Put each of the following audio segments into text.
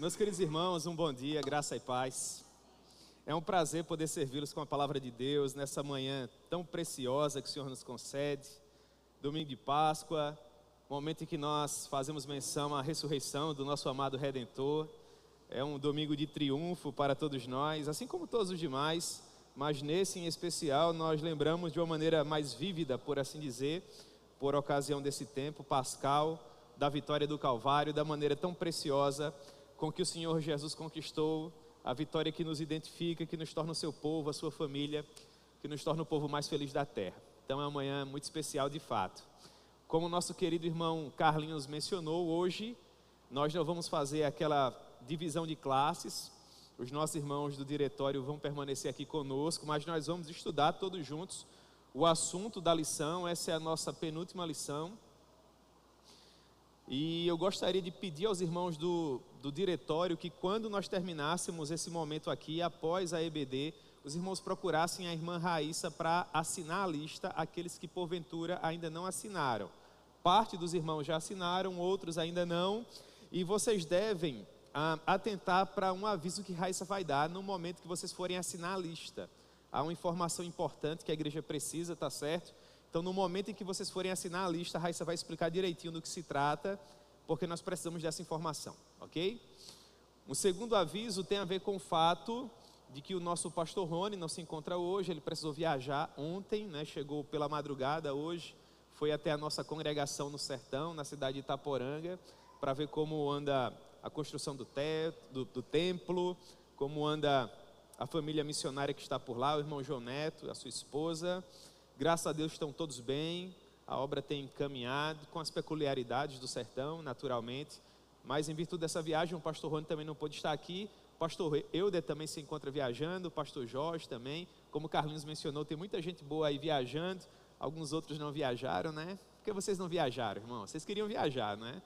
Meus queridos irmãos, um bom dia, graça e paz. É um prazer poder servi-los com a palavra de Deus nessa manhã tão preciosa que o Senhor nos concede. Domingo de Páscoa, momento em que nós fazemos menção à ressurreição do nosso amado Redentor. É um domingo de triunfo para todos nós, assim como todos os demais, mas nesse em especial nós lembramos de uma maneira mais vívida, por assim dizer, por ocasião desse tempo pascal, da vitória do Calvário, da maneira tão preciosa com que o Senhor Jesus conquistou, a vitória que nos identifica, que nos torna o seu povo, a sua família, que nos torna o povo mais feliz da terra. Então é uma manhã muito especial de fato. Como o nosso querido irmão Carlinhos mencionou, hoje nós não vamos fazer aquela divisão de classes, os nossos irmãos do diretório vão permanecer aqui conosco, mas nós vamos estudar todos juntos o assunto da lição. Essa é a nossa penúltima lição. E eu gostaria de pedir aos irmãos do diretório que quando nós terminássemos esse momento aqui, após a EBD, os irmãos procurassem a irmã Raíssa para assinar a lista, aqueles que porventura ainda não assinaram. Parte dos irmãos já assinaram, outros ainda não, e vocês devem atentar para um aviso que Raíssa vai dar no momento que vocês forem assinar a lista. Há uma informação importante que a igreja precisa, tá certo? Então, no momento em que vocês forem assinar a lista, a Raíssa vai explicar direitinho do que se trata, porque nós precisamos dessa informação, ok? O segundo aviso tem a ver com o fato de que o nosso pastor Rony não se encontra hoje, ele precisou viajar ontem, né? Chegou pela madrugada hoje, foi até a nossa congregação no sertão, na cidade de Itaporanga, para ver como anda a construção do templo, como anda a família missionária que está por lá, o irmão João Neto, a sua esposa. Graças a Deus estão todos bem, a obra tem caminhado com as peculiaridades do sertão, naturalmente, mas em virtude dessa viagem o pastor Rony também não pôde estar aqui, o pastor Euder também se encontra viajando, o pastor Jorge também, como o Carlinhos mencionou, tem muita gente boa aí viajando, alguns outros não viajaram, né? Por que vocês não viajaram, irmão? Vocês queriam viajar, né?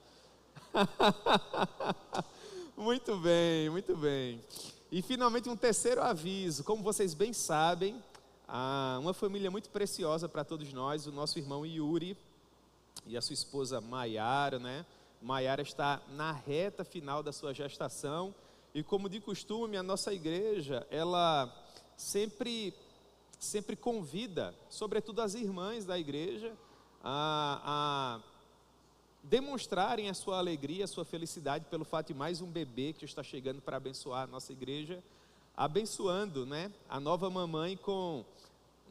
Muito bem, muito bem. E finalmente um terceiro aviso, como vocês bem sabem, uma família muito preciosa para todos nós, o nosso irmão Yuri e a sua esposa Maiara, né? Maiara está na reta final da sua gestação e, como de costume, a nossa igreja, ela sempre convida, sobretudo as irmãs da igreja, a demonstrarem a sua alegria, a sua felicidade pelo fato de mais um bebê que está chegando para abençoar a nossa igreja, abençoando, né, a nova mamãe com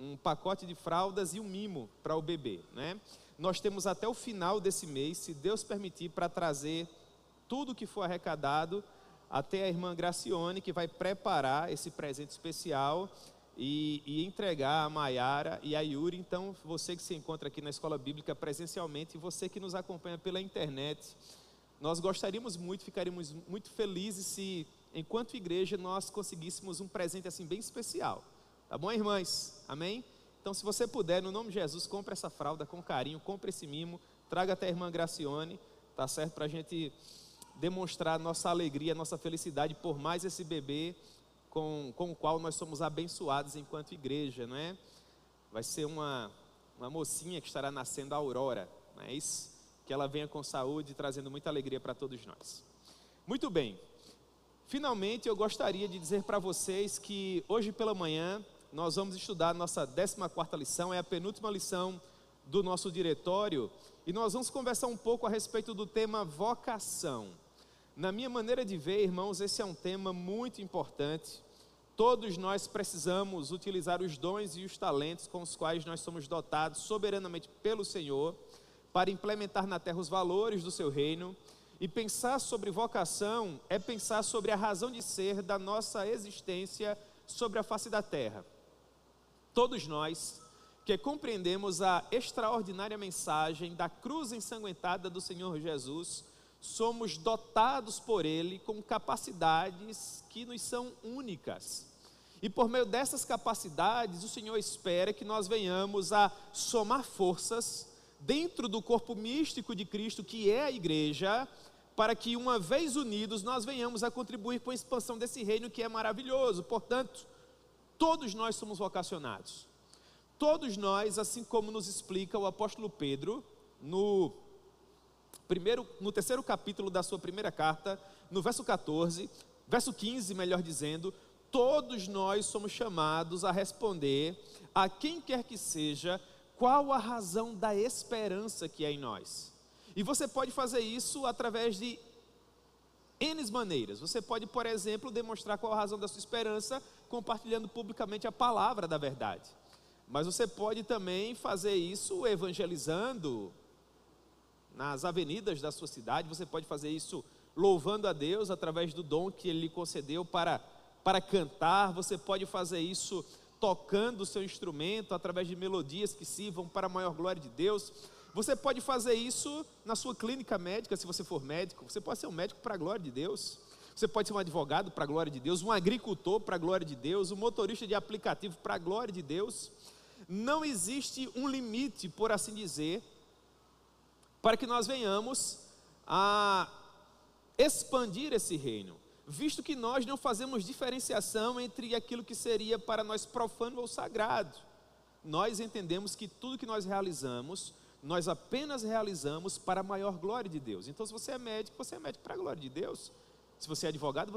um pacote de fraldas e um mimo para o bebê, né? Nós temos até o final desse mês, se Deus permitir, para trazer tudo que for arrecadado até a irmã Gracione, que vai preparar esse presente especial e entregar a Maiara e a Yuri. Então, você que se encontra aqui na Escola Bíblica presencialmente e você que nos acompanha pela internet, nós gostaríamos muito, ficaríamos muito felizes se, enquanto igreja, nós conseguíssemos um presente assim bem especial. Tá bom, irmãs? Amém? Então, se você puder, no nome de Jesus, compre essa fralda com carinho, compre esse mimo, traga até a irmã Gracione, tá certo? Para a gente demonstrar nossa alegria, nossa felicidade por mais esse bebê com o qual nós somos abençoados enquanto igreja, não é? Vai ser uma mocinha que estará nascendo, a Aurora, não é isso? Que ela venha com saúde, trazendo muita alegria para todos nós. Muito bem. Finalmente, eu gostaria de dizer para vocês que hoje pela manhã nós vamos estudar a nossa 14ª lição, é a penúltima lição do nosso diretório, e nós vamos conversar um pouco a respeito do tema vocação. Na minha maneira de ver, irmãos, esse é um tema muito importante. Todos nós precisamos utilizar os dons e os talentos com os quais nós somos dotados soberanamente pelo Senhor para implementar na terra os valores do seu reino. E pensar sobre vocação é pensar sobre a razão de ser da nossa existência sobre a face da terra. Todos nós que compreendemos a extraordinária mensagem da cruz ensanguentada do Senhor Jesus, somos dotados por Ele com capacidades que nos são únicas. E por meio dessas capacidades, o Senhor espera que nós venhamos a somar forças dentro do corpo místico de Cristo, que é a igreja, para que uma vez unidos nós venhamos a contribuir com a expansão desse reino que é maravilhoso. Portanto, todos nós somos vocacionados. Todos nós, assim como nos explica o apóstolo Pedro, no no terceiro capítulo da sua primeira carta, no verso 14, verso 15, melhor dizendo, todos nós somos chamados a responder a quem quer que seja qual a razão da esperança que é em nós. E você pode fazer isso através de N maneiras. Você pode, por exemplo, demonstrar qual a razão da sua esperança compartilhando publicamente a palavra da verdade. Mas você pode também fazer isso evangelizando nas avenidas da sua cidade. Você pode fazer isso louvando a Deus através do dom que Ele lhe concedeu para cantar. Você pode fazer isso tocando o seu instrumento através de melodias que sirvam para a maior glória de Deus. Você pode fazer isso na sua clínica médica, se você for médico. Você pode ser um médico para a glória de Deus. Você pode ser um advogado para a glória de Deus, um agricultor para a glória de Deus, um motorista de aplicativo para a glória de Deus. Não existe um limite, por assim dizer, para que nós venhamos a expandir esse reino, visto que nós não fazemos diferenciação entre aquilo que seria para nós profano ou sagrado. Nós entendemos que tudo que nós realizamos, nós apenas realizamos para a maior glória de Deus. Então, se você é médico para a glória de Deus. Se você é advogado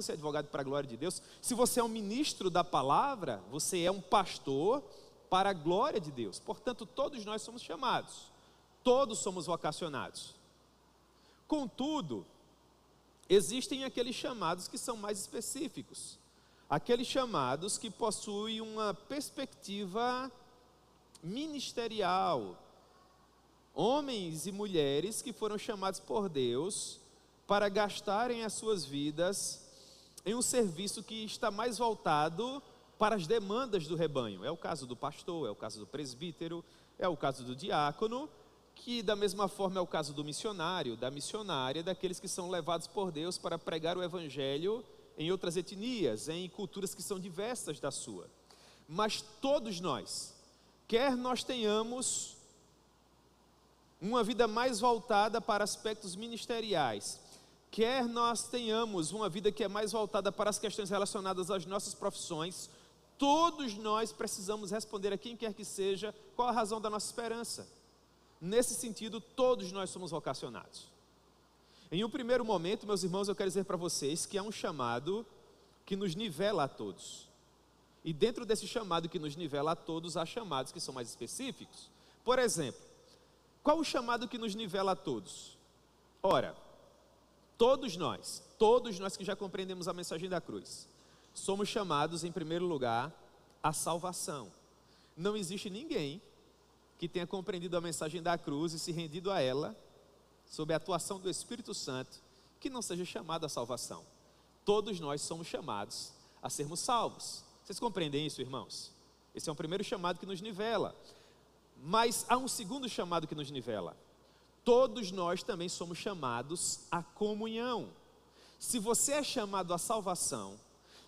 para a glória de Deus. Se você é um ministro da palavra, você é um pastor para a glória de Deus. Portanto, todos nós somos chamados, todos somos vocacionados. Contudo, existem aqueles chamados que são mais específicos, aqueles chamados que possuem uma perspectiva ministerial, homens e mulheres que foram chamados por Deus para gastarem as suas vidas em um serviço que está mais voltado para as demandas do rebanho. É o caso do pastor, é o caso do presbítero, é o caso do diácono, que da mesma forma é o caso do missionário, da missionária, daqueles que são levados por Deus para pregar o evangelho em outras etnias, em culturas que são diversas da sua. Mas todos nós, quer nós tenhamos uma vida mais voltada para aspectos ministeriais, quer nós tenhamos uma vida que é mais voltada para as questões relacionadas às nossas profissões, todos nós precisamos responder a quem quer que seja qual a razão da nossa esperança. Nesse sentido, todos nós somos vocacionados. Em um primeiro momento, meus irmãos, eu quero dizer para vocês que há um chamado que nos nivela a todos. E dentro desse chamado que nos nivela a todos, há chamados que são mais específicos. Por exemplo, qual o chamado que nos nivela a todos? Ora, todos nós que já compreendemos a mensagem da cruz, somos chamados em primeiro lugar à salvação. Não existe ninguém que tenha compreendido a mensagem da cruz e se rendido a ela, sob a atuação do Espírito Santo, que não seja chamado à salvação. Todos nós somos chamados a sermos salvos. Vocês compreendem isso, irmãos? Esse é o primeiro chamado que nos nivela. Mas há um segundo chamado que nos nivela. Todos nós também somos chamados à comunhão. Se você é chamado à salvação,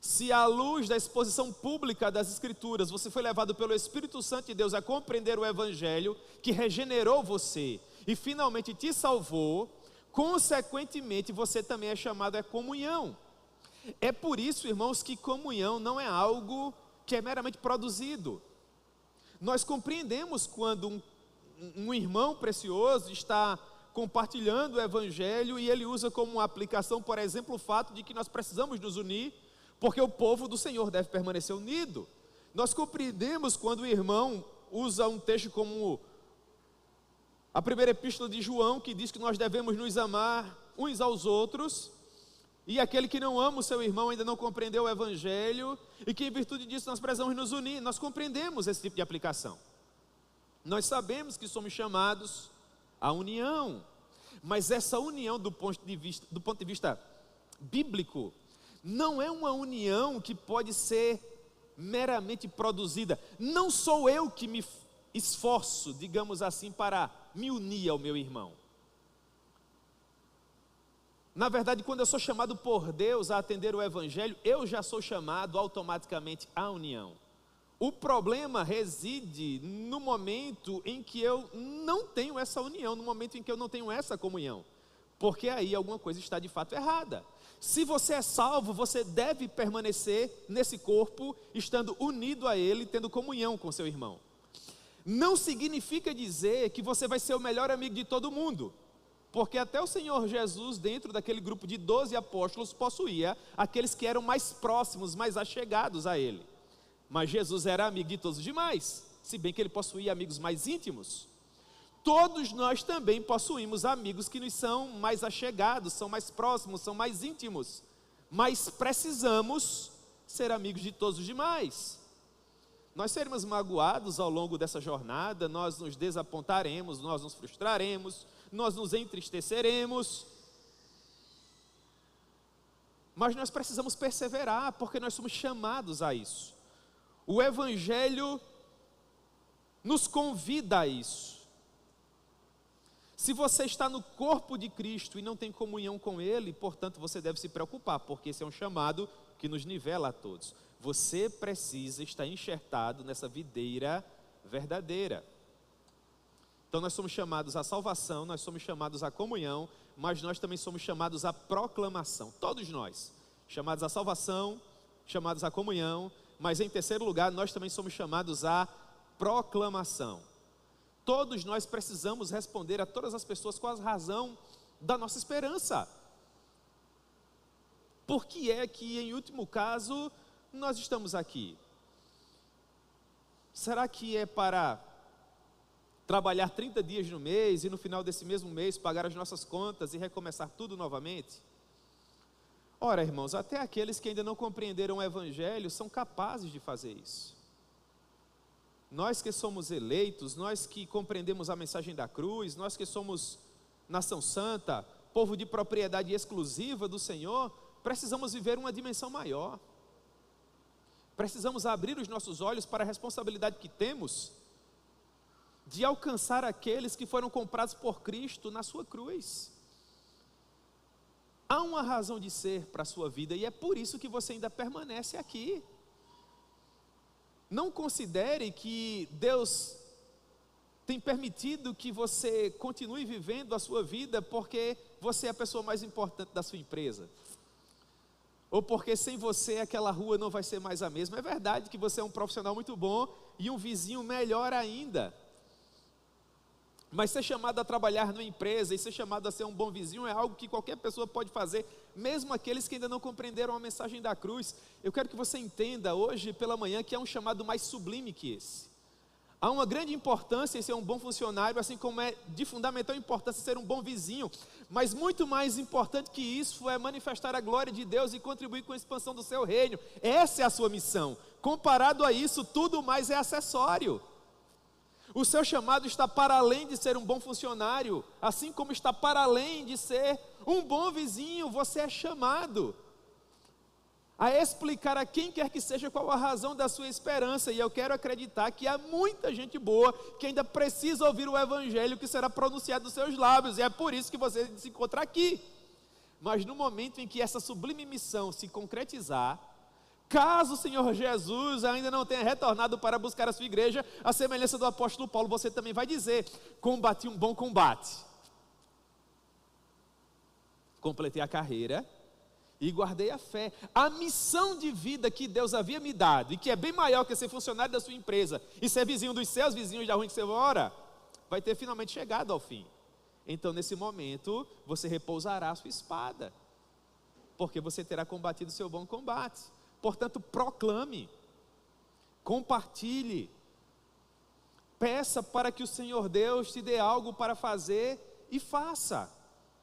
se à luz da exposição pública das Escrituras, você foi levado pelo Espírito Santo de Deus a compreender o Evangelho, que regenerou você e finalmente te salvou, consequentemente você também é chamado à comunhão. É por isso, irmãos, que comunhão não é algo que é meramente produzido. Nós compreendemos quando um irmão precioso está compartilhando o Evangelho e ele usa como uma aplicação, por exemplo, o fato de que nós precisamos nos unir, porque o povo do Senhor deve permanecer unido. Nós compreendemos quando o irmão usa um texto como a primeira epístola de João, que diz que nós devemos nos amar uns aos outros, e aquele que não ama o seu irmão ainda não compreendeu o Evangelho, e que em virtude disso nós precisamos nos unir. Nós compreendemos esse tipo de aplicação. Nós sabemos que somos chamados à união, mas essa união do ponto de vista bíblico, não é uma união que pode ser meramente produzida. Não sou eu que me esforço, digamos assim, para me unir ao meu irmão. Na verdade, quando eu sou chamado por Deus a atender o Evangelho, eu já sou chamado automaticamente à união. O problema reside no momento em que eu não tenho essa união, no momento em que eu não tenho essa comunhão, porque aí alguma coisa está de fato errada. Se você é salvo, você deve permanecer nesse corpo, estando unido a ele, tendo comunhão com seu irmão. Não significa dizer que você vai ser o melhor amigo de todo mundo. Porque até o Senhor Jesus, dentro daquele grupo de 12 apóstolos, possuía aqueles que eram mais próximos, mais achegados a ele. Mas Jesus era amigo de todos os demais, se bem que ele possuía amigos mais íntimos. Todos nós também possuímos amigos que nos são mais achegados, são mais próximos, são mais íntimos. Mas precisamos ser amigos de todos os demais. Nós seremos magoados ao longo dessa jornada, nós nos desapontaremos, nós nos frustraremos, nós nos entristeceremos. Mas nós precisamos perseverar, porque nós somos chamados a isso. O Evangelho nos convida a isso. Se você está no corpo de Cristo e não tem comunhão com Ele, portanto você deve se preocupar, porque esse é um chamado que nos nivela a todos. Você precisa estar enxertado nessa videira verdadeira. Então nós somos chamados à salvação, nós somos chamados à comunhão, mas nós também somos chamados à proclamação. Todos nós, chamados à salvação, chamados à comunhão, mas em terceiro lugar, nós também somos chamados à proclamação. Todos nós precisamos responder a todas as pessoas com a razão da nossa esperança. Por que é que, em último caso, nós estamos aqui? Será que é para trabalhar 30 dias no mês e no final desse mesmo mês pagar as nossas contas e recomeçar tudo novamente? Ora, irmãos, até aqueles que ainda não compreenderam o Evangelho são capazes de fazer isso. Nós que somos eleitos, nós que compreendemos a mensagem da cruz, nós que somos nação santa, povo de propriedade exclusiva do Senhor, precisamos viver uma dimensão maior. Precisamos abrir os nossos olhos para a responsabilidade que temos de alcançar aqueles que foram comprados por Cristo na sua cruz. Há uma razão de ser para a sua vida e é por isso que você ainda permanece aqui. Não considere que Deus tem permitido que você continue vivendo a sua vida porque você é a pessoa mais importante da sua empresa. Ou porque sem você aquela rua não vai ser mais a mesma. É verdade que você é um profissional muito bom e um vizinho melhor ainda. Mas ser chamado a trabalhar numa empresa e ser chamado a ser um bom vizinho é algo que qualquer pessoa pode fazer, mesmo aqueles que ainda não compreenderam a mensagem da cruz. Eu quero que você entenda hoje pela manhã que há um chamado mais sublime que esse. Há uma grande importância em ser um bom funcionário, assim como é de fundamental importância ser um bom vizinho. Mas muito mais importante que isso é manifestar a glória de Deus e contribuir com a expansão do seu reino. Essa é a sua missão. Comparado a isso, tudo mais é acessório. O seu chamado está para além de ser um bom funcionário, assim como está para além de ser um bom vizinho. Você é chamado a explicar a quem quer que seja qual a razão da sua esperança, e eu quero acreditar que há muita gente boa que ainda precisa ouvir o Evangelho que será pronunciado dos seus lábios, e é por isso que você se encontra aqui. Mas no momento em que essa sublime missão se concretizar, caso o Senhor Jesus ainda não tenha retornado para buscar a sua igreja, a semelhança do apóstolo Paulo, você também vai dizer: combati um bom combate, completei a carreira e guardei a fé. A missão de vida que Deus havia me dado, e que é bem maior que ser funcionário da sua empresa e ser vizinho dos seus vizinhos da rua em que você mora, vai ter finalmente chegado ao fim. Então nesse momento você repousará a sua espada, porque você terá combatido o seu bom combate. Portanto, proclame, compartilhe, peça para que o Senhor Deus te dê algo para fazer e faça.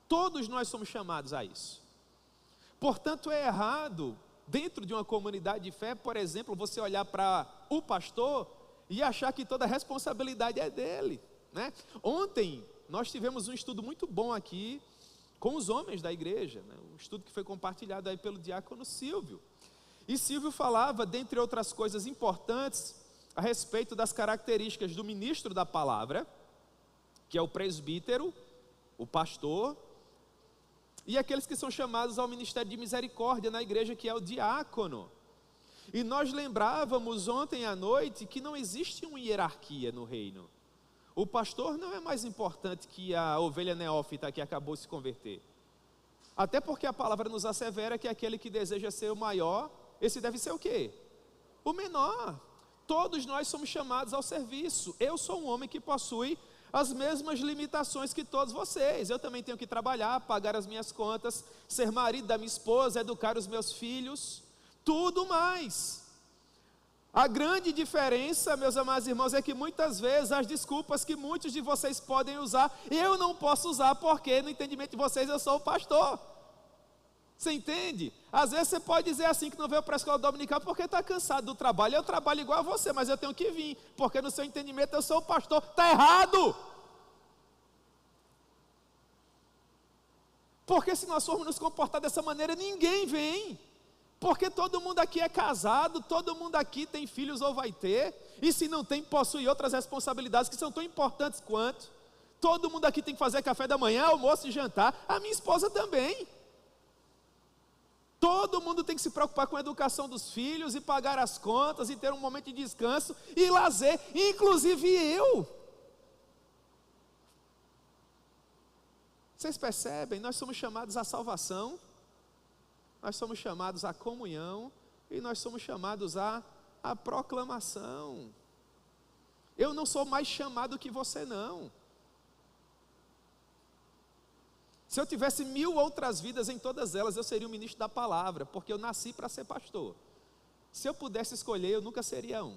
Todos nós somos chamados a isso. Portanto, é errado, dentro de uma comunidade de fé, por exemplo, você olhar para o pastor e achar que toda a responsabilidade é dele, né? Ontem, nós tivemos um estudo muito bom aqui com os homens da igreja, né? Um estudo que foi compartilhado aí pelo diácono Silvio. E Silvio falava, dentre outras coisas importantes, a respeito das características do ministro da palavra, que é o presbítero, o pastor, e aqueles que são chamados ao ministério de misericórdia na igreja, que é o diácono. E nós lembrávamos ontem à noite que não existe uma hierarquia no reino. O pastor não é mais importante que a ovelha neófita que acabou de se converter. Até porque a palavra nos assevera que aquele que deseja ser o maior, esse deve ser o quê? O menor. Todos nós somos chamados ao serviço. Eu sou um homem que possui as mesmas limitações que todos vocês. Eu também tenho que trabalhar, pagar as minhas contas, ser marido da minha esposa, educar os meus filhos, tudo mais. A grande diferença, meus amados irmãos, é que muitas vezes as desculpas que muitos de vocês podem usar, eu não posso usar porque no entendimento de vocês eu sou o pastor. Você entende? Às vezes você pode dizer assim que não veio para a escola dominical porque está cansado do trabalho. Eu trabalho igual a você, mas eu tenho que vir, porque no seu entendimento eu sou o pastor. Está errado! Porque se nós formos nos comportar dessa maneira, ninguém vem. Porque todo mundo aqui é casado, todo mundo aqui tem filhos ou vai ter, e se não tem, possui outras responsabilidades que são tão importantes quanto. Todo mundo aqui tem que fazer café da manhã, almoço e jantar, a minha esposa também. Todo mundo tem que se preocupar com a educação dos filhos e pagar as contas e ter um momento de descanso e lazer, inclusive eu. Vocês percebem? Nós somos chamados à salvação, nós somos chamados à comunhão e nós somos chamados à proclamação. Eu não sou mais chamado que você não. Se eu tivesse 1000 outras vidas, em todas elas eu seria um ministro da palavra, porque eu nasci para ser pastor. Se eu pudesse escolher, eu nunca seria um.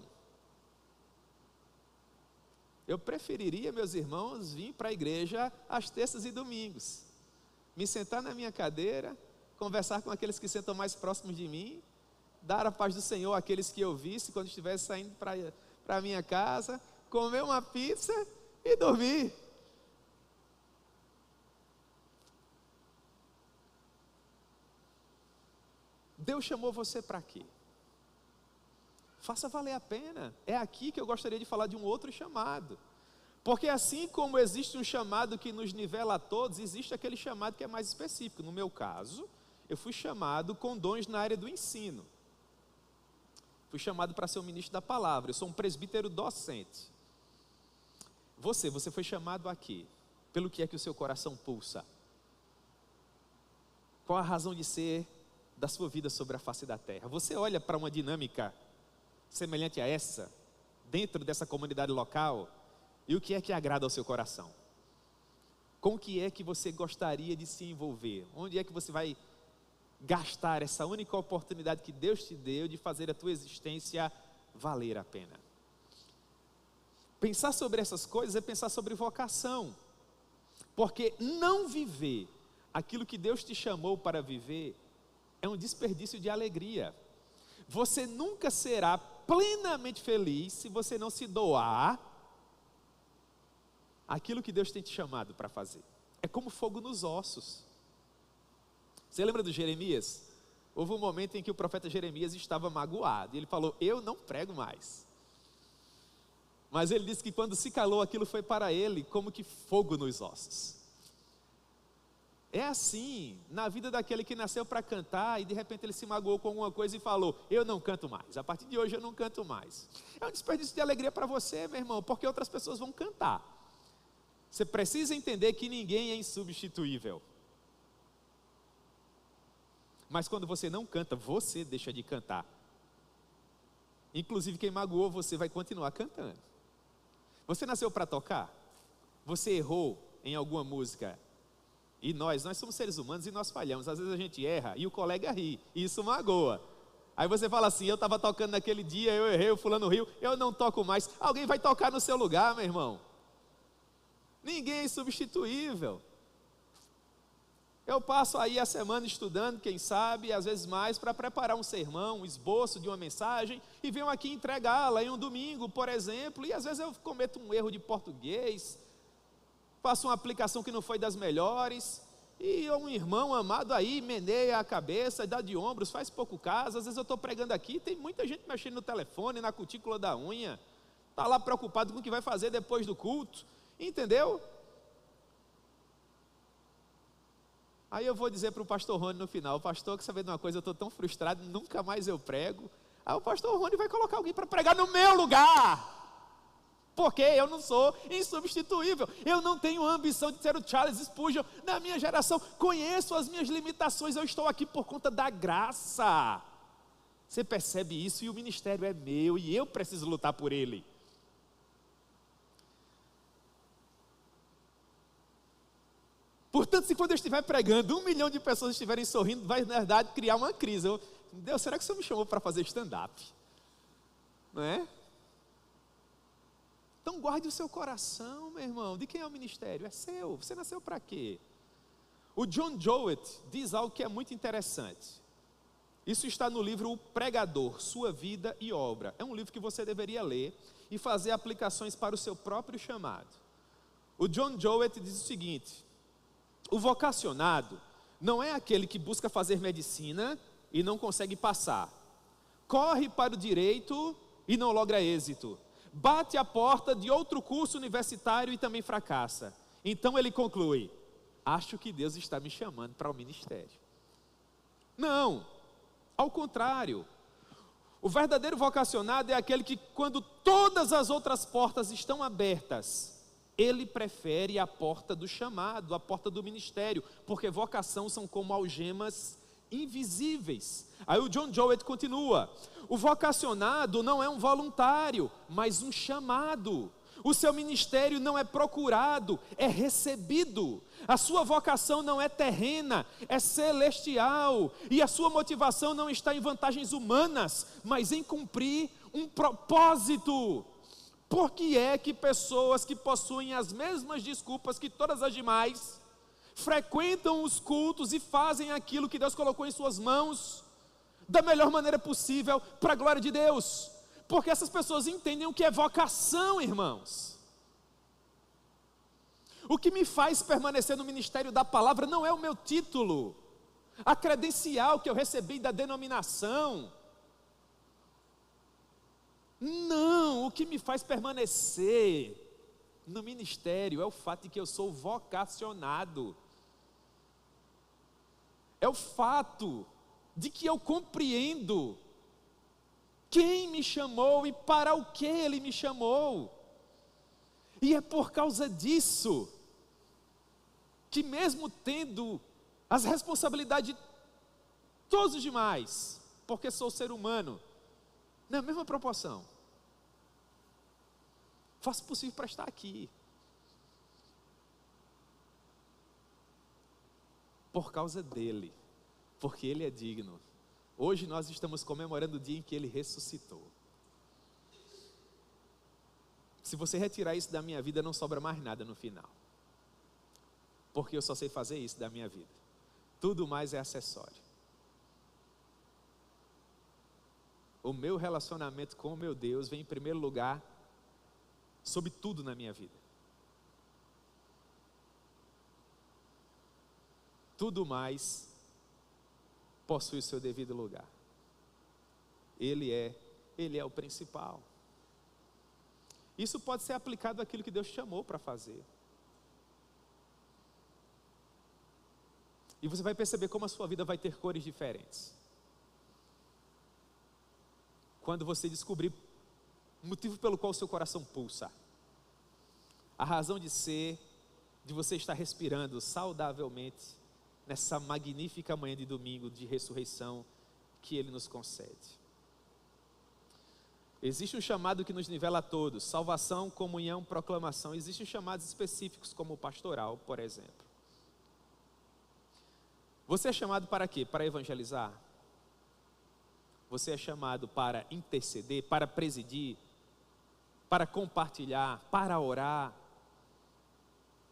Eu preferiria, meus irmãos, vir para a igreja às terças e domingos, me sentar na minha cadeira, conversar com aqueles que sentam mais próximos de mim, dar a paz do Senhor àqueles que eu visse quando estivesse saindo para a minha casa, comer uma pizza e dormir. Deus chamou você para quê? Faça valer a pena. É aqui que eu gostaria de falar de um outro chamado. Porque assim como existe um chamado que nos nivela a todos, existe aquele chamado que é mais específico. No meu caso, eu fui chamado com dons na área do ensino. Fui chamado para ser um ministro da palavra. Eu sou um presbítero docente. Você foi chamado aqui. Pelo que é que o seu coração pulsa? Qual a razão de ser da sua vida sobre a face da terra? Você olha para uma dinâmica semelhante a essa, dentro dessa comunidade local, e o que é que agrada ao seu coração? Com o que é que você gostaria de se envolver? Onde é que você vai gastar essa única oportunidade que Deus te deu de fazer a tua existência valer a pena? Pensar sobre essas coisas é pensar sobre vocação, porque não viver aquilo que Deus te chamou para viver é um desperdício de alegria. Você nunca será plenamente feliz se você não se doar aquilo que Deus tem te chamado para fazer. É como fogo nos ossos. Você lembra do Jeremias? Houve um momento em que o profeta Jeremias estava magoado, e ele falou: eu não prego mais. Mas ele disse que quando se calou, aquilo foi para ele como que fogo nos ossos. É assim na vida daquele que nasceu para cantar e de repente ele se magoou com alguma coisa e falou: eu não canto mais, a partir de hoje eu não canto mais. É um desperdício de alegria para você, meu irmão, porque outras pessoas vão cantar. Você precisa entender que ninguém é insubstituível. Mas quando você não canta, você deixa de cantar. Inclusive quem magoou você vai continuar cantando. Você nasceu para tocar? Você errou em alguma música? E nós somos seres humanos e nós falhamos. Às vezes a gente erra e o colega ri, e isso magoa. Aí você fala assim: eu estava tocando naquele dia, eu errei, o fulano riu, eu não toco mais. Alguém vai tocar no seu lugar, meu irmão. Ninguém é insubstituível. Eu passo aí a semana estudando, quem sabe, às vezes mais, para preparar um sermão, um esboço de uma mensagem, e venho aqui entregá-la em um domingo, por exemplo, e às vezes eu cometo um erro de português, faço uma aplicação que não foi das melhores, e um irmão amado aí meneia a cabeça, dá de ombros, faz pouco caso. Às vezes eu estou pregando aqui, tem muita gente mexendo no telefone, na cutícula da unha, está lá preocupado com o que vai fazer depois do culto, entendeu? Aí eu vou dizer para o pastor Rony no final: pastor, que saber de uma coisa, eu estou tão frustrado, nunca mais eu prego. Aí o pastor Rony vai colocar alguém para pregar no meu lugar, porque eu não sou insubstituível. Eu não tenho a ambição de ser o Charles Spurgeon na minha geração. Conheço as minhas limitações, eu estou aqui por conta da graça. Você percebe isso? E o ministério é meu e eu preciso lutar por ele. Portanto, se quando eu estiver pregando, 1 milhão de pessoas estiverem sorrindo, vai, na verdade, criar uma crise. Deus, será que o Senhor me chamou para fazer stand-up? Não é? Então guarde o seu coração, meu irmão. De quem é o ministério? É seu. Você nasceu para quê? O John Jowett diz algo que é muito interessante. Isso está no livro O Pregador, Sua Vida e Obra. É um livro que você deveria ler e fazer aplicações para o seu próprio chamado. O John Jowett diz o seguinte: o vocacionado não é aquele que busca fazer medicina e não consegue passar, corre para o direito e não logra êxito, bate a porta de outro curso universitário e também fracassa. Então ele conclui: acho que Deus está me chamando para o ministério. Não, ao contrário. O verdadeiro vocacionado é aquele que, quando todas as outras portas estão abertas, ele prefere a porta do chamado, a porta do ministério, porque vocação são como algemas invisíveis. Aí o John Jowett continua: o vocacionado não é um voluntário, mas um chamado. O seu ministério não é procurado, é recebido. A sua vocação não é terrena, é celestial. E a sua motivação não está em vantagens humanas, mas em cumprir um propósito. Por que é que pessoas que possuem as mesmas desculpas que todas as demais frequentam os cultos e fazem aquilo que Deus colocou em suas mãos da melhor maneira possível para a glória de Deus? Porque essas pessoas entendem o que é vocação, irmãos. O que me faz permanecer no ministério da palavra não é o meu título, a credencial que eu recebi da denominação. Não, o que me faz permanecer no ministério é o fato de que eu sou vocacionado. É o fato de que eu compreendo quem me chamou e para o que Ele me chamou. E é por causa disso que, mesmo tendo as responsabilidades de todos os demais, porque sou ser humano, na mesma proporção, faço o possível para estar aqui, por causa dEle, porque Ele é digno. Hoje nós estamos comemorando o dia em que Ele ressuscitou. Se você retirar isso da minha vida, não sobra mais nada no final, porque eu só sei fazer isso da minha vida. Tudo mais é acessório. O meu relacionamento com o meu Deus vem em primeiro lugar sobre tudo na minha vida. Tudo mais possui o seu devido lugar. Ele é o principal. Isso pode ser aplicado àquilo que Deus chamou para fazer. E você vai perceber como a sua vida vai ter cores diferentes quando você descobrir o motivo pelo qual o seu coração pulsa, a razão de ser, de você estar respirando saudavelmente nessa magnífica manhã de domingo de ressurreição que Ele nos concede. Existe um chamado que nos nivela a todos: salvação, comunhão, proclamação. Existem chamados específicos, como o pastoral, por exemplo. Você é chamado para quê? Para evangelizar? Você é chamado para interceder, para presidir, para compartilhar, para orar,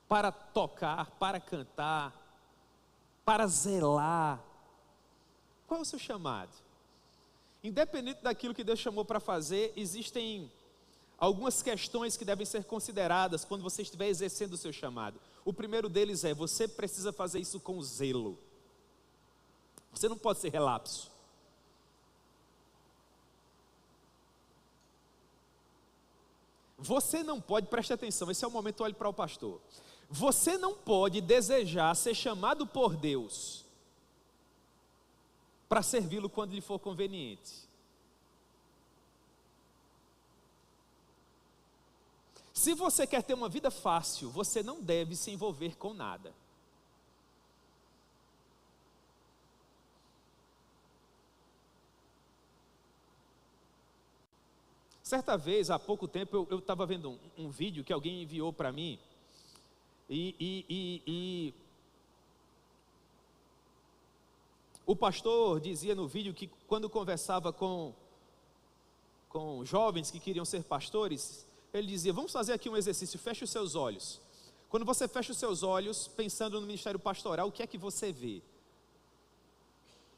para tocar, para cantar, para zelar. Qual é o seu chamado? Independente daquilo que Deus chamou para fazer, existem algumas questões que devem ser consideradas quando você estiver exercendo o seu chamado. O primeiro deles é: você precisa fazer isso com zelo. Você não pode ser relapso. Você não pode, preste atenção, esse é o momento, olhe para o pastor. Você não pode desejar ser chamado por Deus para servi-lo quando lhe for conveniente. Se você quer ter uma vida fácil, você não deve se envolver com nada. Certa vez, há pouco tempo, eu estava vendo um vídeo que alguém enviou para mim, e O pastor dizia no vídeo que quando conversava com jovens que queriam ser pastores, ele dizia: vamos fazer aqui um exercício, feche os seus olhos. Quando você fecha os seus olhos, pensando no ministério pastoral, o que é que você vê?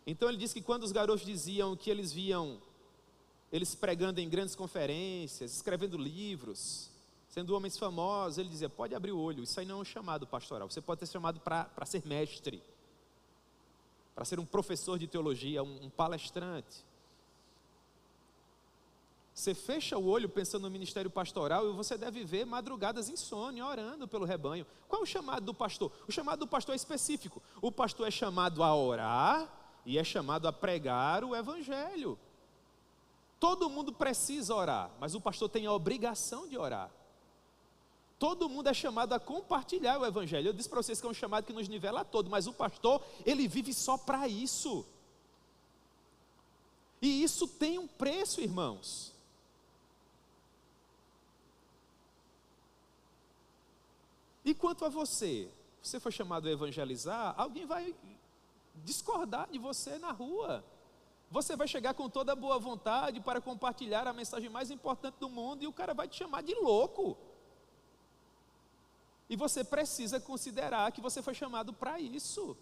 Então ele disse que quando os garotos diziam que eles viam eles pregando em grandes conferências, escrevendo livros, sendo homens famosos, ele dizia: pode abrir o olho, isso aí não é um chamado pastoral, você pode ter chamado para ser mestre, para ser um professor de teologia, um palestrante. Você fecha o olho pensando no ministério pastoral e você deve ver madrugadas insônia, orando pelo rebanho. Qual é o chamado do pastor? O chamado do pastor é específico. O pastor é chamado a orar e é chamado a pregar o evangelho. Todo mundo precisa orar, mas o pastor tem a obrigação de orar. Todo mundo é chamado a compartilhar o evangelho. Eu disse para vocês que é um chamado que nos nivela a todos, mas o pastor, ele vive só para isso. E isso tem um preço, irmãos. E quanto a você foi chamado a evangelizar, alguém vai discordar de você na rua. Você vai chegar com toda a boa vontade para compartilhar a mensagem mais importante do mundo e o cara vai te chamar de louco. E você precisa considerar que você foi chamado para isso.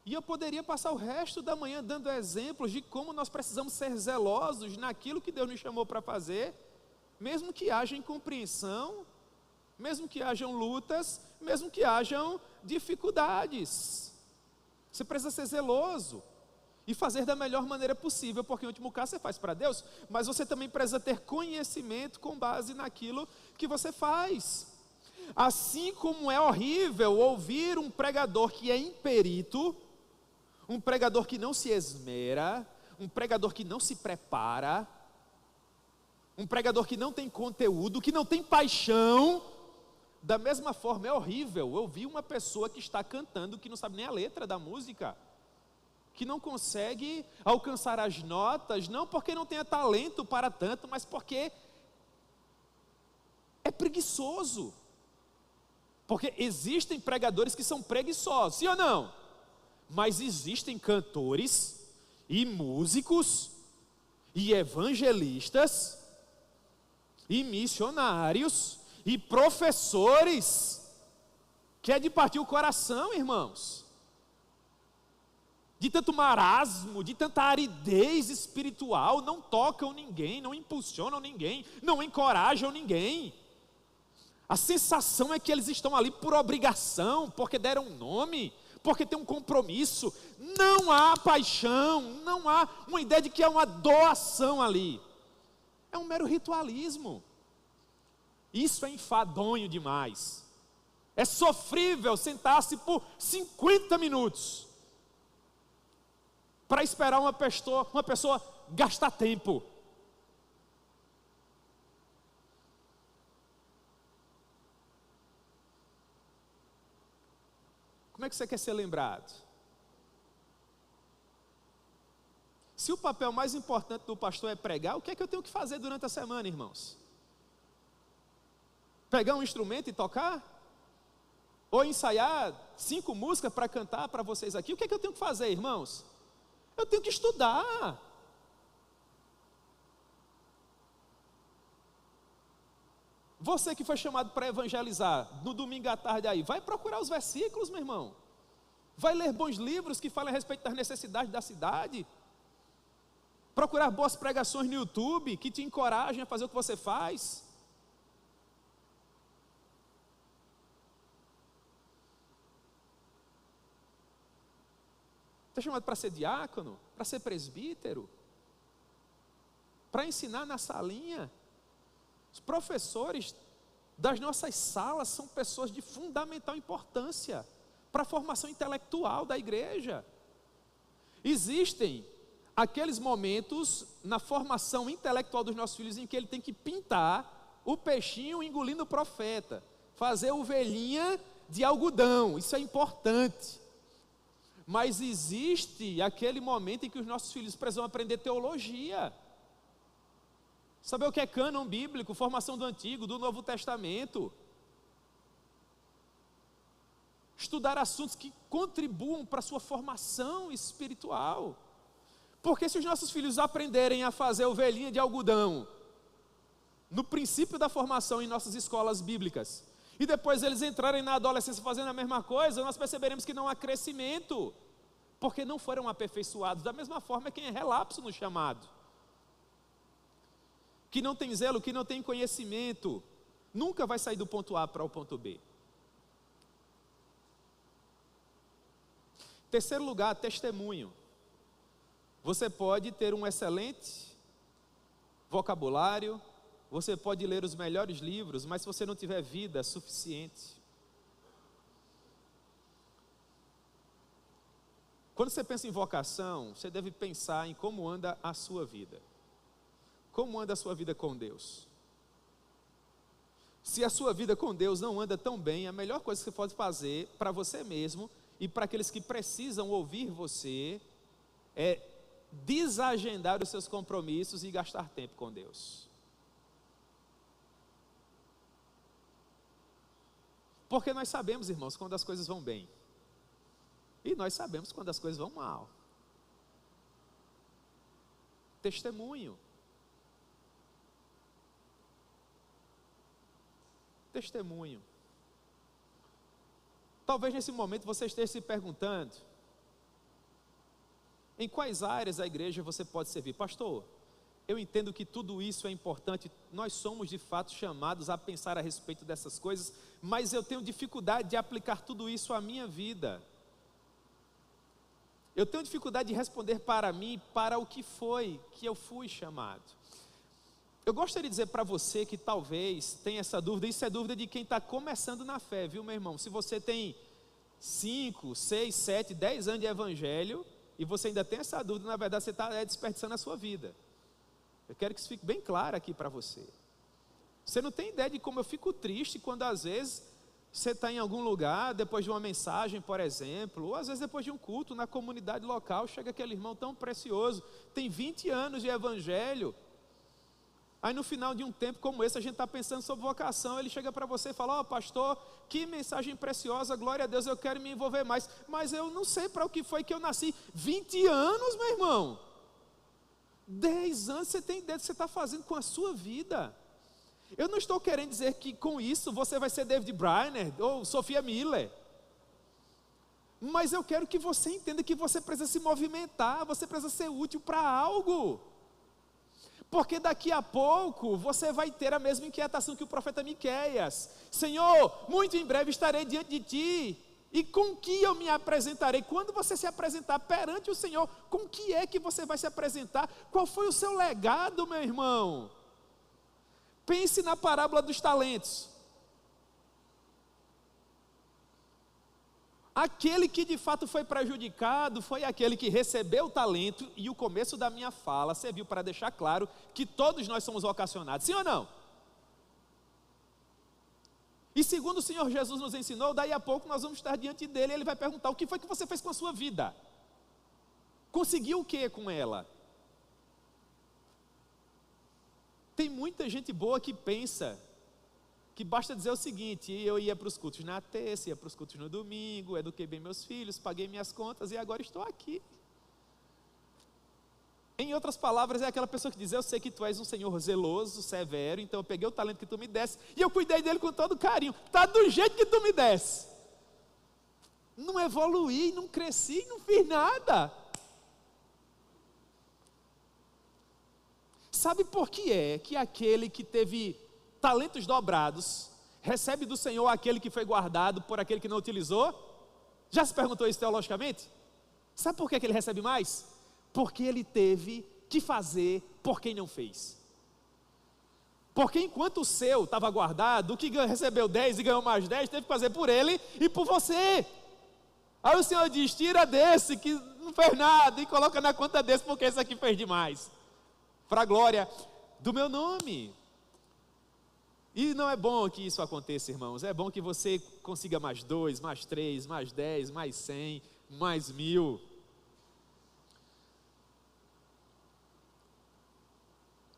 E eu poderia passar o resto da manhã dando exemplos de como nós precisamos ser zelosos naquilo que Deus nos chamou para fazer, mesmo que haja incompreensão, mesmo que hajam lutas, mesmo que hajam dificuldades. Você precisa ser zeloso e fazer da melhor maneira possível, porque em último caso você faz para Deus, mas você também precisa ter conhecimento com base naquilo que você faz. Assim como é horrível ouvir um pregador que é imperito, um pregador que não se esmera, um pregador que não se prepara, um pregador que não tem conteúdo, que não tem paixão. Da mesma forma é horrível ouvir uma pessoa que está cantando, que não sabe nem a letra da música, que não consegue alcançar as notas, não porque não tenha talento para tanto, mas porque é preguiçoso. Porque existem pregadores que são preguiçosos, sim ou não? Mas existem cantores e músicos e evangelistas e missionários e professores que é de partir o coração, irmãos. De tanto marasmo, de tanta aridez espiritual, não tocam ninguém, não impulsionam ninguém, não encorajam ninguém. A sensação é que eles estão ali por obrigação, porque deram um nome, porque tem um compromisso. Não há paixão, não há uma ideia de que é uma doação ali. É um mero ritualismo. Isso é enfadonho demais. É sofrível sentar-se por 50 minutos para esperar uma pessoa gastar tempo. Como é que você quer ser lembrado? Se o papel mais importante do pastor é pregar, o que é que eu tenho que fazer durante a semana, irmãos? Pegar um instrumento e tocar? Ou ensaiar 5 músicas para cantar para vocês aqui? O que é que eu tenho que fazer, irmãos? Eu tenho que estudar. Você que foi chamado para evangelizar no domingo à tarde aí, vai procurar os versículos, meu irmão. Vai ler bons livros que falam a respeito das necessidades da cidade. Procurar boas pregações no YouTube que te encorajem a fazer o que você faz. Está chamado para ser diácono, para ser presbítero, para ensinar na salinha. Os professores das nossas salas são pessoas de fundamental importância para a formação intelectual da igreja. Existem aqueles momentos na formação intelectual dos nossos filhos em que ele tem que pintar o peixinho engolindo o profeta, fazer ovelhinha de algodão, isso é importante. Mas existe aquele momento em que os nossos filhos precisam aprender teologia. Saber o que é cânon bíblico, formação do Antigo, do Novo Testamento. estudar assuntos que contribuam para a sua formação espiritual. Porque se os nossos filhos aprenderem a fazer ovelhinha de algodão, no princípio da formação em nossas escolas bíblicas, e depois eles entrarem na adolescência fazendo a mesma coisa, nós perceberemos que não há crescimento, porque não foram aperfeiçoados. Da mesma forma quem é relapso no chamado, que não tem zelo, que não tem conhecimento, nunca vai sair do ponto A para o ponto B. Terceiro lugar, testemunho. Você pode ter um excelente vocabulário, você pode ler os melhores livros, mas se você não tiver vida suficiente. Quando você pensa em vocação, você deve pensar em como anda a sua vida. Como anda a sua vida com Deus? Se a sua vida com Deus não anda tão bem, a melhor coisa que você pode fazer para você mesmo e para aqueles que precisam ouvir você é desagendar os seus compromissos e gastar tempo com Deus. Porque nós sabemos, irmãos, quando as coisas vão bem. E nós sabemos quando as coisas vão mal. Testemunho. Testemunho. Talvez nesse momento você esteja se perguntando: em quais áreas da igreja você pode servir? Pastor, eu entendo que tudo isso é importante, nós somos de fato chamados a pensar a respeito dessas coisas, mas eu tenho dificuldade de aplicar tudo isso à minha vida. Eu tenho dificuldade de responder para mim, para o que foi que eu fui chamado. Eu gostaria de dizer para você que talvez tenha essa dúvida, isso é dúvida de quem está começando na fé, viu, meu irmão? Se você tem 5, 6, 7, 10 anos de evangelho, e você ainda tem essa dúvida, na verdade você está desperdiçando a sua vida. Eu quero que isso fique bem claro aqui para você. Você não tem ideia de como eu fico triste quando às vezes você está em algum lugar, depois de uma mensagem, por exemplo, ou às vezes depois de um culto na comunidade local, chega aquele irmão tão precioso, tem 20 anos de evangelho, aí no final de um tempo como esse, a gente está pensando sobre vocação, ele chega para você e fala: ó, pastor, que mensagem preciosa, glória a Deus, eu quero me envolver mais, mas eu não sei para o que foi que eu nasci. 20 anos, meu irmão, 10 anos, você tem ideia do que você está fazendo com a sua vida? Eu não estou querendo dizer que com isso você vai ser David Brainerd ou Sofia Miller, mas eu quero que você entenda que você precisa se movimentar, você precisa ser útil para algo. Porque daqui a pouco você vai ter a mesma inquietação que o profeta Miqueias: Senhor, muito em breve estarei diante de ti, e com que eu me apresentarei? Quando você se apresentar perante o Senhor, com que é que você vai se apresentar? Qual foi o seu legado, meu irmão? Pense na parábola dos talentos. Aquele que de fato foi prejudicado foi aquele que recebeu o talento, e o começo da minha fala serviu para deixar claro que todos nós somos vocacionados, sim ou não? E segundo o Senhor Jesus nos ensinou, daí a pouco nós vamos estar diante dele, e ele vai perguntar: o que foi que você fez com a sua vida? Conseguiu o que com ela? Tem muita gente boa que pensa que basta dizer o seguinte: eu ia para os cultos na terça, ia para os cultos no domingo, eduquei bem meus filhos, paguei minhas contas e agora estou aqui. Em outras palavras, é aquela pessoa que diz: eu sei que tu és um Senhor zeloso, severo, então eu peguei o talento que tu me desse e eu cuidei dele com todo carinho, está do jeito que tu me desse. Não evoluí, não cresci, não fiz nada. Sabe por que é que aquele que teve talentos dobrados recebe do Senhor aquele que foi guardado por aquele que não utilizou? Já se perguntou isso teologicamente? Sabe por que ele recebe mais? Porque ele teve que fazer por quem não fez. Porque enquanto o seu estava guardado, o que recebeu 10 e ganhou mais 10, teve que fazer por ele e por você. Aí o Senhor diz: tira desse que não fez nada e coloca na conta desse, porque esse aqui fez demais, para a glória do meu nome. E não é bom que isso aconteça, irmãos. É bom que você consiga mais 2, mais 3, mais 10, mais 100, mais 1000.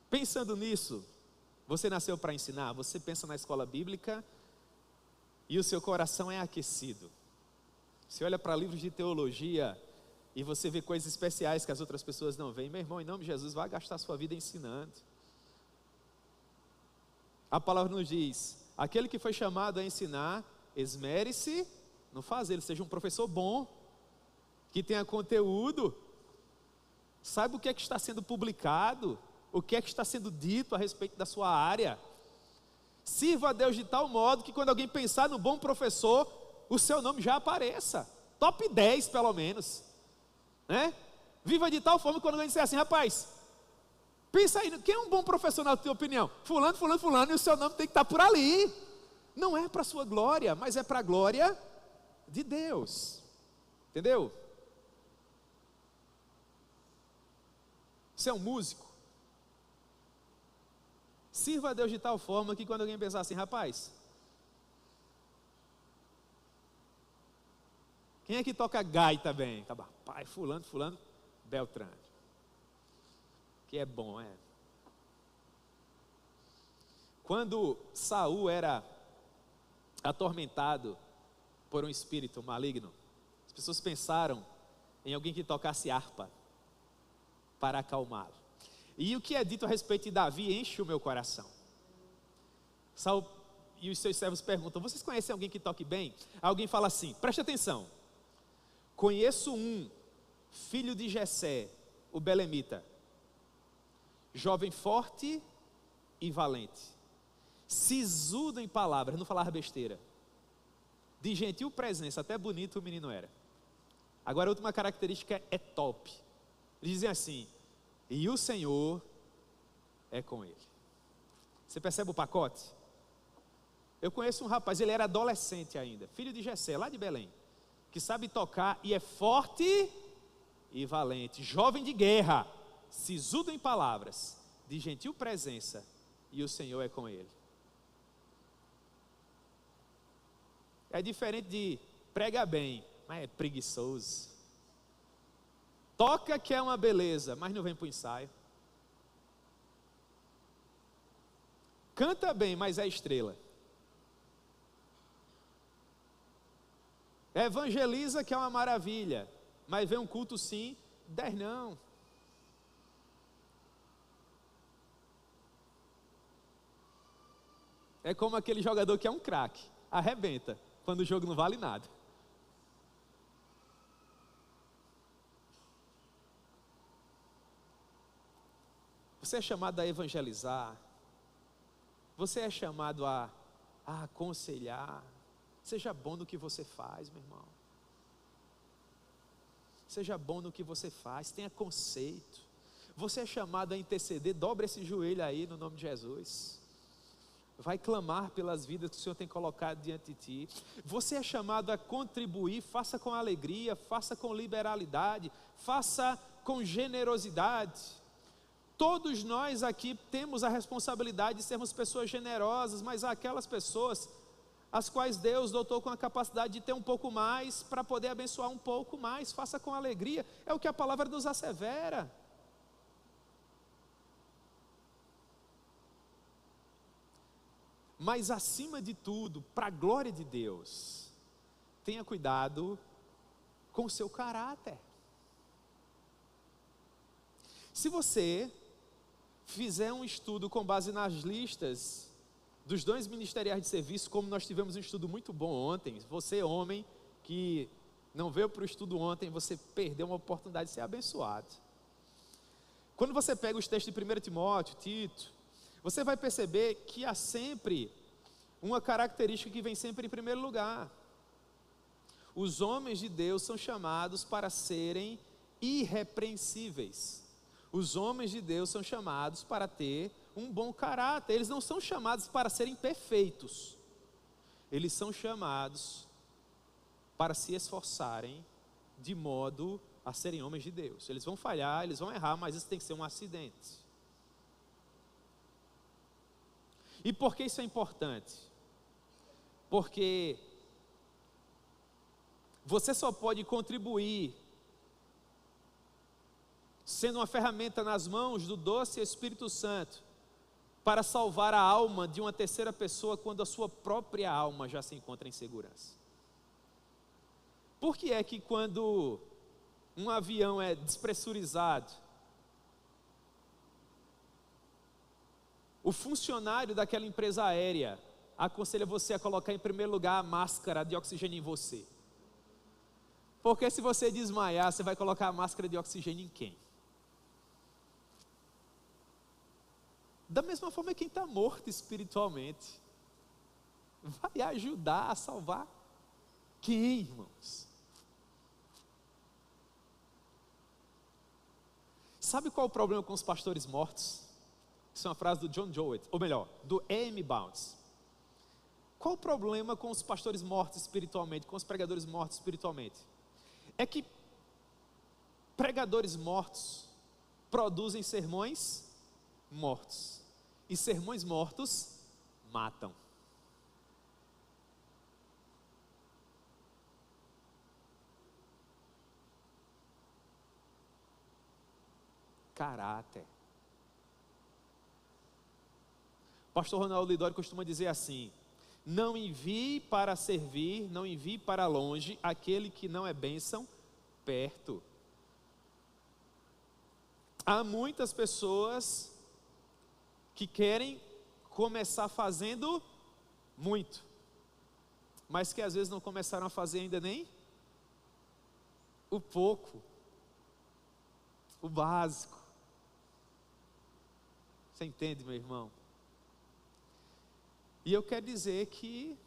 Pensando nisso, você nasceu para ensinar, você pensa na escola bíblica e o seu coração é aquecido. Você olha para livros de teologia e você vê coisas especiais que as outras pessoas não veem. Meu irmão, em nome de Jesus, vá gastar sua vida ensinando. A palavra nos diz: aquele que foi chamado a ensinar, esmere-se no fazer. Ele seja um professor bom, que tenha conteúdo, saiba o que é que está sendo publicado, o que é que está sendo dito a respeito da sua área. Sirva a Deus de tal modo que quando alguém pensar no bom professor, o seu nome já apareça, top 10 pelo menos, né? Viva de tal forma que quando alguém disser assim: rapaz, pensa aí, quem é um bom professor na tua opinião? Fulano, fulano, fulano, e o seu nome tem que estar por ali. Não é para a sua glória, mas é para a glória de Deus, entendeu? Você é um músico, sirva a Deus de tal forma que quando alguém pensar assim: rapaz, quem é que toca gaita bem? Tá bom, pai, fulano, fulano, Beltrano, que é bom, é. Quando Saul era atormentado por um espírito maligno, as pessoas pensaram em alguém que tocasse harpa para acalmá-lo. E o que é dito a respeito de Davi enche o meu coração. Saul e os seus servos perguntam: vocês conhecem alguém que toque bem? Alguém fala assim, preste atenção: conheço um, filho de Jessé, o belemita, jovem forte e valente, sisudo em palavras, não falava besteira, de gentil presença, até bonito o menino era. Agora a última característica é top. Eles dizem assim: e o Senhor é com ele. Você percebe o pacote? Eu conheço um rapaz, ele era adolescente ainda, filho de Jessé, lá de Belém, que sabe tocar e é forte e valente, jovem de guerra, sisudo em palavras, de gentil presença, e o Senhor é com ele. É diferente de prega bem, mas é preguiçoso. Toca que é uma beleza, mas não vem para o ensaio. Canta bem, mas é estrela. Evangeliza que é uma maravilha, mas vem um culto sim, 10 não. É como aquele jogador que é um craque, arrebenta, quando o jogo não vale nada. Você é chamado a evangelizar, você é chamado a aconselhar. Seja bom no que você faz, meu irmão. Seja bom no que você faz, tenha conceito. Você é chamado a interceder, dobra esse joelho aí no nome de Jesus. Vai clamar pelas vidas que o Senhor tem colocado diante de ti. Você é chamado a contribuir, faça com alegria, faça com liberalidade, faça com generosidade. Todos nós aqui temos a responsabilidade de sermos pessoas generosas, mas há aquelas pessoas as quais Deus dotou com a capacidade de ter um pouco mais, para poder abençoar um pouco mais. Faça com alegria, é o que a palavra nos assevera. Mas acima de tudo, para a glória de Deus, tenha cuidado com o seu caráter. Se você fizer um estudo com base nas listas dos dons ministeriais de serviço, como nós tivemos um estudo muito bom ontem, você homem que não veio para o estudo ontem, você perdeu uma oportunidade de ser abençoado. Quando você pega os textos de 1 Timóteo, Tito, você vai perceber que há sempre uma característica que vem sempre em primeiro lugar. Os homens de Deus são chamados para serem irrepreensíveis. Os homens de Deus são chamados para ter um bom caráter. Eles não são chamados para serem perfeitos. Eles são chamados para se esforçarem de modo a serem homens de Deus. Eles vão falhar, eles vão errar, mas isso tem que ser um acidente. E por que isso é importante? Porque você só pode contribuir sendo uma ferramenta nas mãos do doce Espírito Santo para salvar a alma de uma terceira pessoa quando a sua própria alma já se encontra em segurança. Por que é que quando um avião é despressurizado, o funcionário daquela empresa aérea aconselha você a colocar em primeiro lugar a máscara de oxigênio em você? Porque se você desmaiar, você vai colocar a máscara de oxigênio em quem? Da mesma forma, quem está morto espiritualmente vai ajudar a salvar quem, irmãos? Sabe qual é o problema com os pastores mortos? Isso é uma frase do John Jowett, ou melhor, do A.M. Bounds. Qual o problema com os pastores mortos espiritualmente, com os pregadores mortos espiritualmente? É que pregadores mortos produzem sermões mortos, e sermões mortos matam. Caráter. Pastor Ronaldo Lidório costuma dizer assim: não envie para servir, não envie para longe aquele que não é bênção perto. Há muitas pessoas que querem começar fazendo muito, mas que às vezes não começaram a fazer ainda nem o pouco, o básico. Você entende, meu irmão? E eu quero dizer que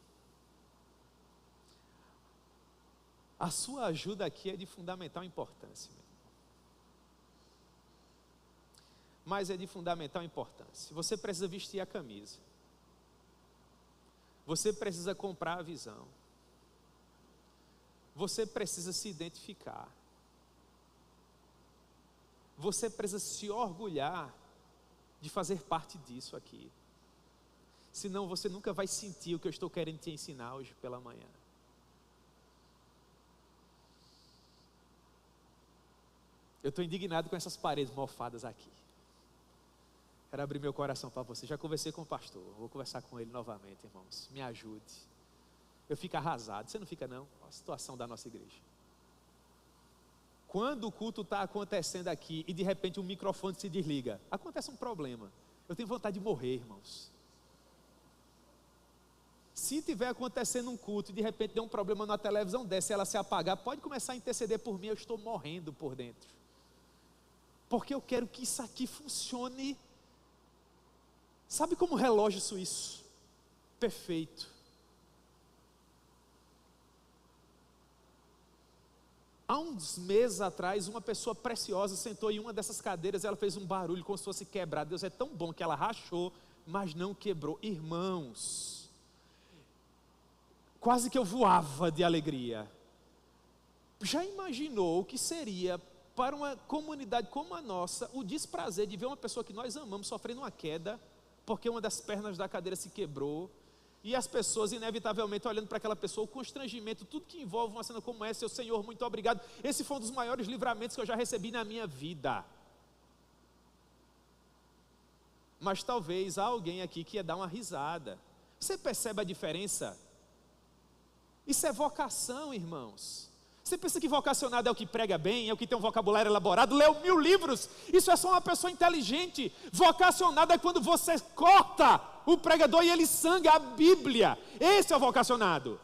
a sua ajuda aqui é de fundamental importância. Mas é de fundamental importância. Você precisa vestir a camisa. Você precisa comprar a visão. Você precisa se identificar. Você precisa se orgulhar de fazer parte disso aqui. Senão você nunca vai sentir o que eu estou querendo te ensinar hoje pela manhã. Eu estou indignado com essas paredes mofadas aqui. Quero abrir meu coração para você. Já conversei com o pastor, vou conversar com ele novamente, irmãos. Me ajude. Eu fico arrasado. Você não fica, não? Olha a situação da nossa igreja. Quando o culto está acontecendo aqui e de repente o microfone se desliga, acontece um problema. Eu tenho vontade de morrer, irmãos. Se tiver acontecendo um culto e de repente der um problema na televisão dessa e ela se apagar, pode começar a interceder por mim, eu estou morrendo por dentro. Porque eu quero que isso aqui funcione. Sabe como relógio suíço? Perfeito. Há uns meses atrás, uma pessoa preciosa sentou em uma dessas cadeiras e ela fez um barulho como se fosse quebrar. Deus é tão bom que ela rachou, mas não quebrou. Irmãos, quase que eu voava de alegria. Já imaginou o que seria para uma comunidade como a nossa o desprazer de ver uma pessoa que nós amamos sofrendo uma queda porque uma das pernas da cadeira se quebrou, e as pessoas inevitavelmente olhando para aquela pessoa, o constrangimento, tudo que envolve uma cena como essa? Seu Senhor, muito obrigado. Esse foi um dos maiores livramentos que eu já recebi na minha vida. Mas talvez há alguém aqui que ia dar uma risada. Você percebe a diferença? Isso é vocação, irmãos. Você pensa que vocacionado é o que prega bem, é o que tem um vocabulário elaborado, leu 1000 livros? Isso é só uma pessoa inteligente. Vocacionado é quando você corta o pregador e ele sangra a Bíblia. Esse é o vocacionado.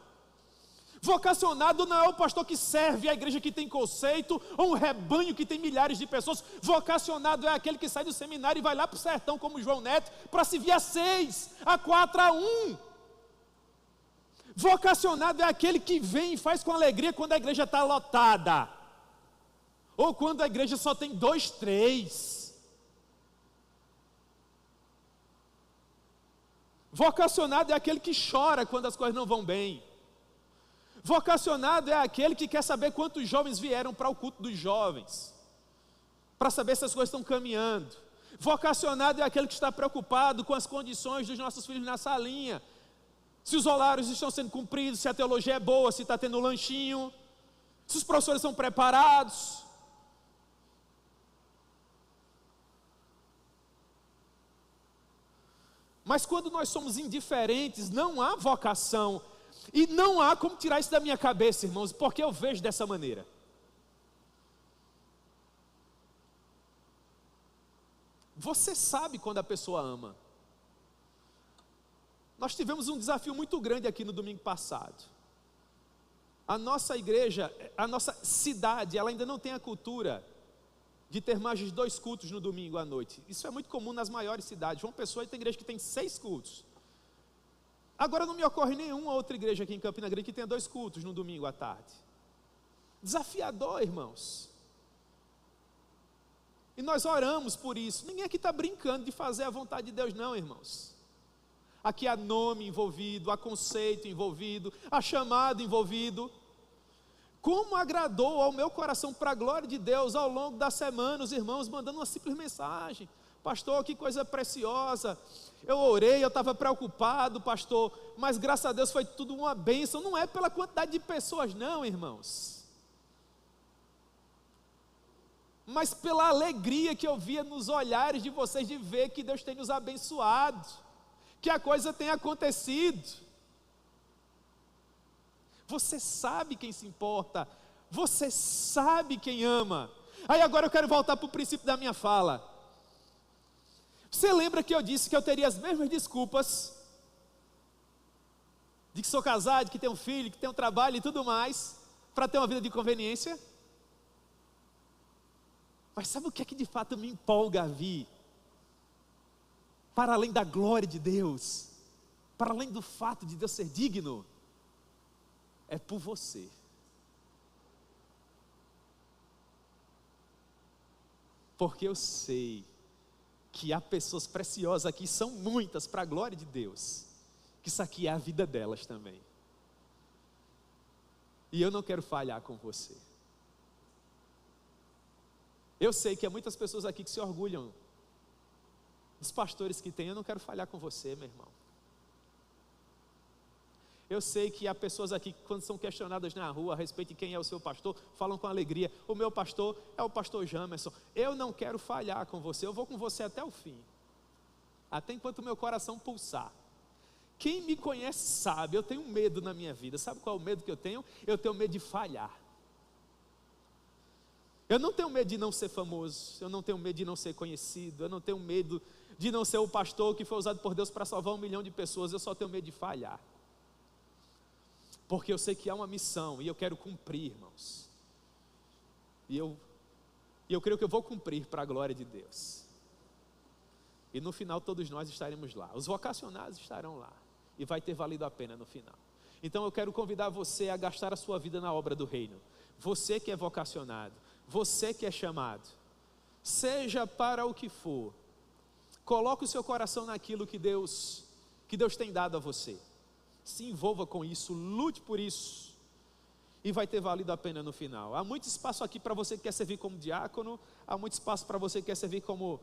Vocacionado não é o pastor que serve a igreja que tem conceito, ou um rebanho que tem milhares de pessoas. Vocacionado é aquele que sai do seminário e vai lá para o sertão como João Neto, para se vir a 6, a 4, a 1. Vocacionado é aquele que vem e faz com alegria quando a igreja está lotada, ou quando a igreja só tem 2, 3. Vocacionado é aquele que chora quando as coisas não vão bem. Vocacionado é aquele que quer saber quantos jovens vieram para o culto dos jovens, para saber se as coisas estão caminhando. Vocacionado é aquele que está preocupado com as condições dos nossos filhos na salinha, se os horários estão sendo cumpridos, se a teologia é boa, se está tendo lanchinho, se os professores estão preparados. Mas quando nós somos indiferentes, não há vocação. E não há como tirar isso da minha cabeça, irmãos, porque eu vejo dessa maneira. Você sabe quando a pessoa ama. Nós tivemos um desafio muito grande aqui no domingo passado. A nossa igreja, a nossa cidade, ela ainda não tem a cultura de ter mais de 2 cultos no domingo à noite. Isso é muito comum nas maiores cidades. João Pessoa tem igreja que tem 6 cultos. Agora não me ocorre nenhuma outra igreja aqui em Campina Grande que tenha 2 cultos no domingo à tarde. Desafiador, irmãos. E nós oramos por isso. Ninguém aqui está brincando de fazer a vontade de Deus, não, irmãos. Aqui há nome envolvido, há conceito envolvido, há chamado envolvido. Como agradou ao meu coração para a glória de Deus ao longo da semana, os irmãos mandando uma simples mensagem: pastor, que coisa preciosa, eu orei, eu estava preocupado, pastor, mas graças a Deus foi tudo uma bênção. Não é pela quantidade de pessoas não, irmãos, mas pela alegria que eu via nos olhares de vocês, de ver que Deus tem nos abençoado, que a coisa tem acontecido. Você sabe quem se importa, você sabe quem ama. Aí agora eu quero voltar para o princípio da minha fala. Você lembra que eu disse que eu teria as mesmas desculpas de que sou casado, que tenho um filho, que tenho um trabalho e tudo mais, para ter uma vida de conveniência? Mas sabe o que é que de fato me empolga a vir? Para além da glória de Deus, para além do fato de Deus ser digno, é por você. Porque eu sei que há pessoas preciosas aqui, são muitas, para a glória de Deus, que isso aqui é a vida delas também. E eu não quero falhar com você. Eu sei que há muitas pessoas aqui que se orgulham dos pastores que tem. Eu não quero falhar com você, meu irmão. Eu sei que há pessoas aqui que, quando são questionadas na rua a respeito de quem é o seu pastor, falam com alegria: o meu pastor é o pastor Jamerson. Eu não quero falhar com você, eu vou com você até o fim, até enquanto o meu coração pulsar. Quem me conhece sabe, eu tenho um medo na minha vida. Sabe qual é o medo que eu tenho? Eu tenho medo de falhar. Eu não tenho medo de não ser famoso, eu não tenho medo de não ser conhecido, eu não tenho medo de não ser o pastor que foi usado por Deus para salvar 1 milhão de pessoas. Eu só tenho medo de falhar. Porque eu sei que há uma missão e eu quero cumprir, irmãos. E eu creio que eu vou cumprir para a glória de Deus. E no final todos nós estaremos lá. Os vocacionados estarão lá. E vai ter valido a pena no final. Então eu quero convidar você a gastar a sua vida na obra do reino. Você que é vocacionado, você que é chamado, seja para o que for, coloque o seu coração naquilo que Deus tem dado a você. Se envolva com isso, lute por isso, e vai ter valido a pena no final. Há muito espaço aqui para você que quer servir como diácono, há muito espaço para você que quer servir como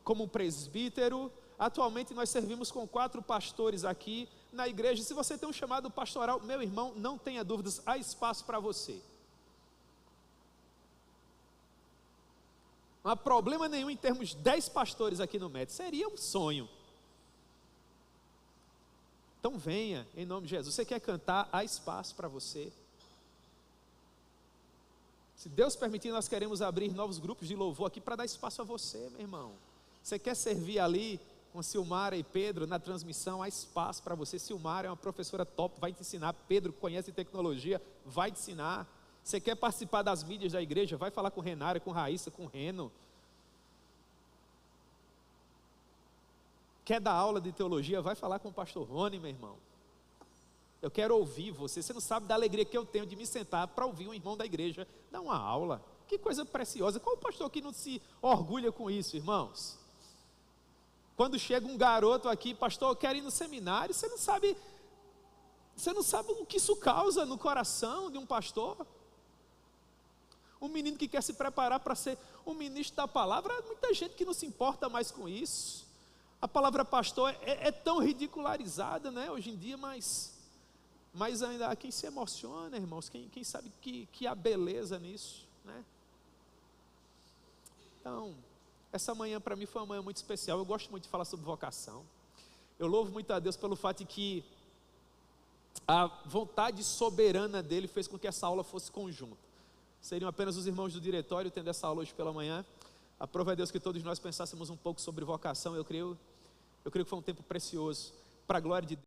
um presbítero. Atualmente nós servimos com 4 pastores aqui na igreja. Se você tem um chamado pastoral, meu irmão, não tenha dúvidas, há espaço para você. Não há problema nenhum em termos 10 pastores aqui no MED, seria um sonho. Então venha, em nome de Jesus. Você quer cantar, há espaço para você. Se Deus permitir, nós queremos abrir novos grupos de louvor aqui para dar espaço a você, meu irmão. Você quer servir ali com Silmara e Pedro na transmissão, há espaço para você. Silmara é uma professora top, vai te ensinar. Pedro conhece tecnologia, vai te ensinar. Você quer participar das mídias da igreja, vai falar com Renara, com Raíssa, com Reno. Quer dar aula de teologia, vai falar com o pastor Rony, meu irmão. Eu quero ouvir você. Você não sabe da alegria que eu tenho de me sentar para ouvir um irmão da igreja dar uma aula. Que coisa preciosa. Qual o pastor que não se orgulha com isso, irmãos? Quando chega um garoto aqui: pastor, eu quero ir no seminário. Você não sabe o que isso causa no coração de um pastor. Um menino que quer se preparar para ser um ministro da palavra. Há muita gente que não se importa mais com isso. A palavra pastor é tão ridicularizada, né, hoje em dia, mas ainda há quem se emociona, irmãos, quem sabe que há beleza nisso, né? Então, essa manhã para mim foi uma manhã muito especial. Eu gosto muito de falar sobre vocação. Eu louvo muito a Deus pelo fato de que a vontade soberana dele fez com que essa aula fosse conjunta. Seriam apenas os irmãos do diretório tendo essa aula hoje pela manhã. Aprove a Deus que todos nós pensássemos um pouco sobre vocação. Eu creio que foi um tempo precioso, para a glória de Deus.